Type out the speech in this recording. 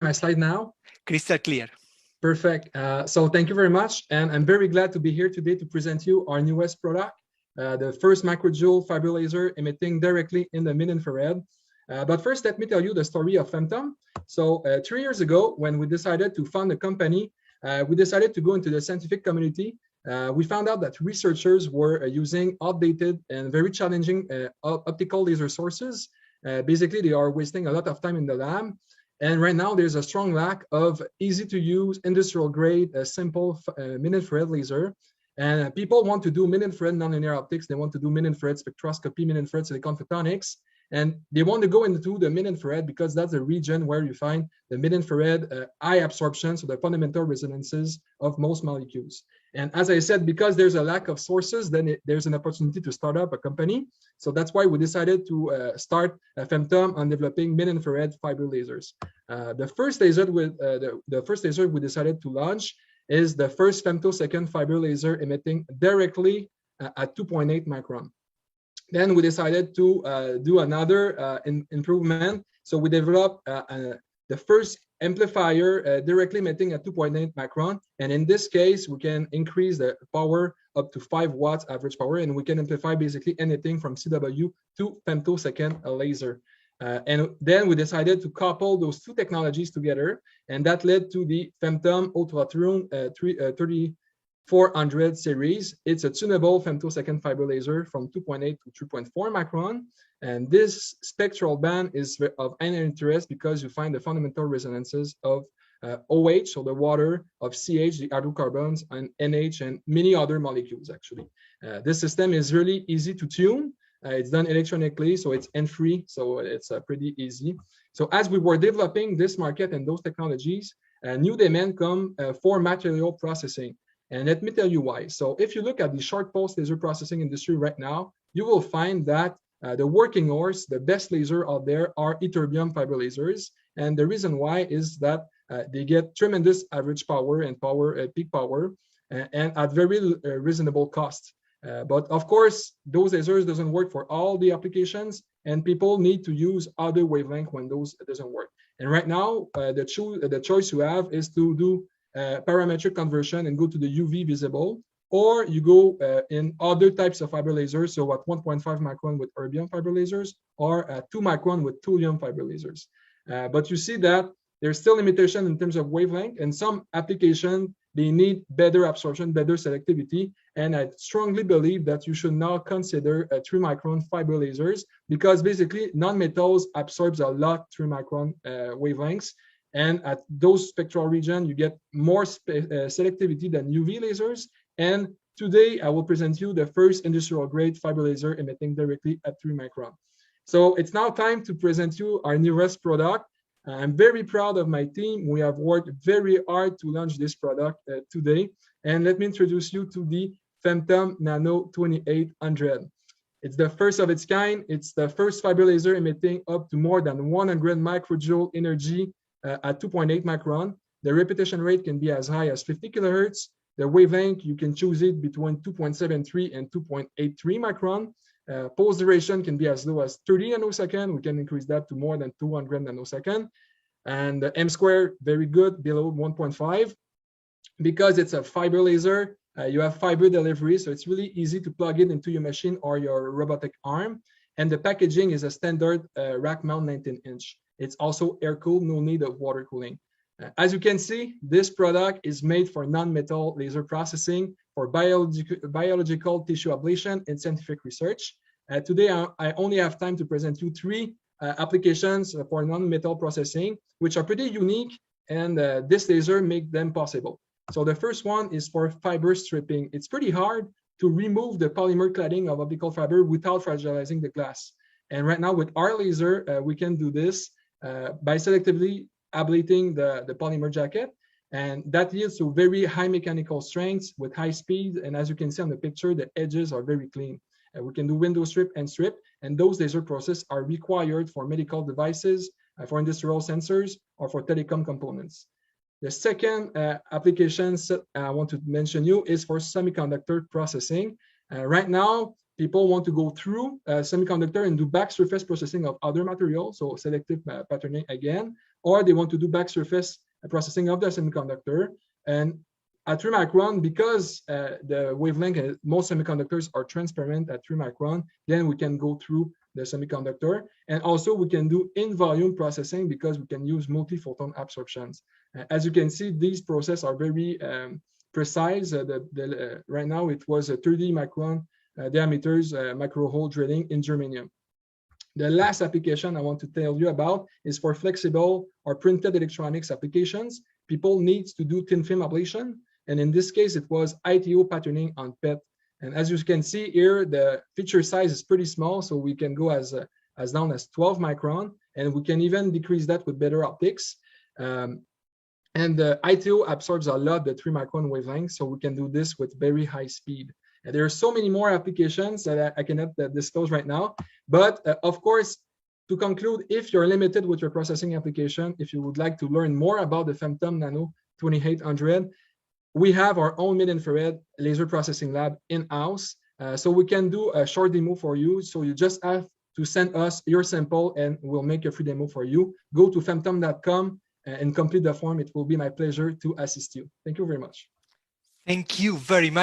my slide now? Crystal clear. Perfect. So thank you very much. And I'm very glad to be here today to present you our newest product, the first microjoule fiber laser emitting directly in the mid-infrared. But first, let me tell you the story of Femtum. So 3 years ago, when we decided to found a company, we decided to go into the scientific community. We found out that researchers were using outdated and very challenging optical laser sources. Basically, they are wasting a lot of time in the lab. And right now, there's a strong lack of easy-to-use, industrial-grade, simple mid-infrared laser. And people want to do mid-infrared nonlinear optics. They want to do mid-infrared spectroscopy, mid-infrared silicon photonics. And they want to go into the mid-infrared because that's the region where you find the mid-infrared high absorption, so the fundamental resonances of most molecules. And as I said, because there's a lack of sources, then there's an opportunity to start up a company. So that's why we decided to start Femtum on developing mid-infrared fiber lasers. The first laser we decided to launch is the first femtosecond fiber laser emitting directly at 2.8 micron. Then we decided to do another improvement. So we developed the first amplifier directly emitting at 2.8 micron. And in this case, we can increase the power up to 5 watts average power, and we can amplify basically anything from CW to femtosecond laser. And then we decided to couple those two technologies together, and that led to the Femtum Ultratune 3400 series. It's a tunable femtosecond fiber laser from 2.8 to 3.4 micron. And this spectral band is of interest because you find the fundamental resonances of OH, so the water, of CH, the hydrocarbons, and NH, and many other molecules, actually. This system is really easy to tune. It's done electronically, so it's N-free, so it's pretty easy. So as we were developing this market and those technologies, new demand come for material processing. And let me tell you why. So if you look at the short pulse laser processing industry right now, you will find that the working horse, the best laser out there are ytterbium fiber lasers. And the reason why is that they get tremendous average power and peak power and at very reasonable cost. But of course, those lasers doesn't work for all the applications, and people need to use other wavelength when those doesn't work. And right now, the choice you have is to do parametric conversion and go to the UV visible, or you go in other types of fiber lasers, so at 1.5 micron with erbium fiber lasers, or at 2 micron with thulium fiber lasers. But you see that there's still limitation in terms of wavelength, and some applications, they need better absorption, better selectivity, and I strongly believe that you should now consider 3 micron fiber lasers, because basically non-metals absorbs a lot 3 micron wavelengths, and at those spectral regions, you get more selectivity than UV lasers. And today, I will present you the first industrial-grade fiber laser emitting directly at 3 micron. So it's now time to present you our newest product. I'm very proud of my team. We have worked very hard to launch this product today. And let me introduce you to the Femtum Nano 2800. It's the first of its kind. It's the first fiber laser emitting up to more than 100 microjoule energy at 2.8 micron. The repetition rate can be as high as 50 kilohertz. The wavelength, you can choose it between 2.73 and 2.83 micron. Pulse duration can be as low as 30 nanoseconds. We can increase that to more than 200 nanoseconds. And the M square, very good, below 1.5. Because it's a fiber laser, you have fiber delivery, so it's really easy to plug it into your machine or your robotic arm. And the packaging is a standard rack mount 19-inch. It's also air-cooled, no need of water cooling. As you can see, this product is made for non-metal laser processing, for biological tissue ablation, and scientific research. Today, I only have time to present you 3 applications for non-metal processing, which are pretty unique, and this laser makes them possible. So the first one is for fiber stripping. It's pretty hard to remove the polymer cladding of optical fiber without fragilizing the glass. And right now, with our laser, we can do this by selectively ablating the polymer jacket, and that yields to very high mechanical strengths with high speed. And as you can see on the picture, the edges are very clean. We can do window strip and strip, and those laser processes are required for medical devices, for industrial sensors, or for telecom components. The second application I want to mention you is for semiconductor processing. Right now, people want to go through semiconductor and do back surface processing of other materials, so selective patterning again. or they want to do back surface processing of the semiconductor. And at 3 micron, because the wavelength, most semiconductors are transparent at 3 micron, then we can go through the semiconductor. And also we can do in-volume processing because we can use multi-photon absorptions. As you can see, these processes are very precise. Right now it was a 30 micron diameters micro-hole drilling in germanium. The last application I want to tell you about is for flexible or printed electronics applications. People need to do thin film ablation. And in this case, it was ITO patterning on PET. And as you can see here, the feature size is pretty small. So we can go as down as 12 micron, and we can even decrease that with better optics. And the ITO absorbs a lot the 3 micron wavelength. So we can do this with very high speed. And there are so many more applications that I cannot disclose right now. But of course, to conclude, if you're limited with your processing application, if you would like to learn more about the Femtum Nano 2800, we have our own mid-infrared laser processing lab in-house. So we can do a short demo for you. So you just have to send us your sample and we'll make a free demo for you. Go to femtum.com and complete the form. It will be my pleasure to assist you. Thank you very much. Thank you very much.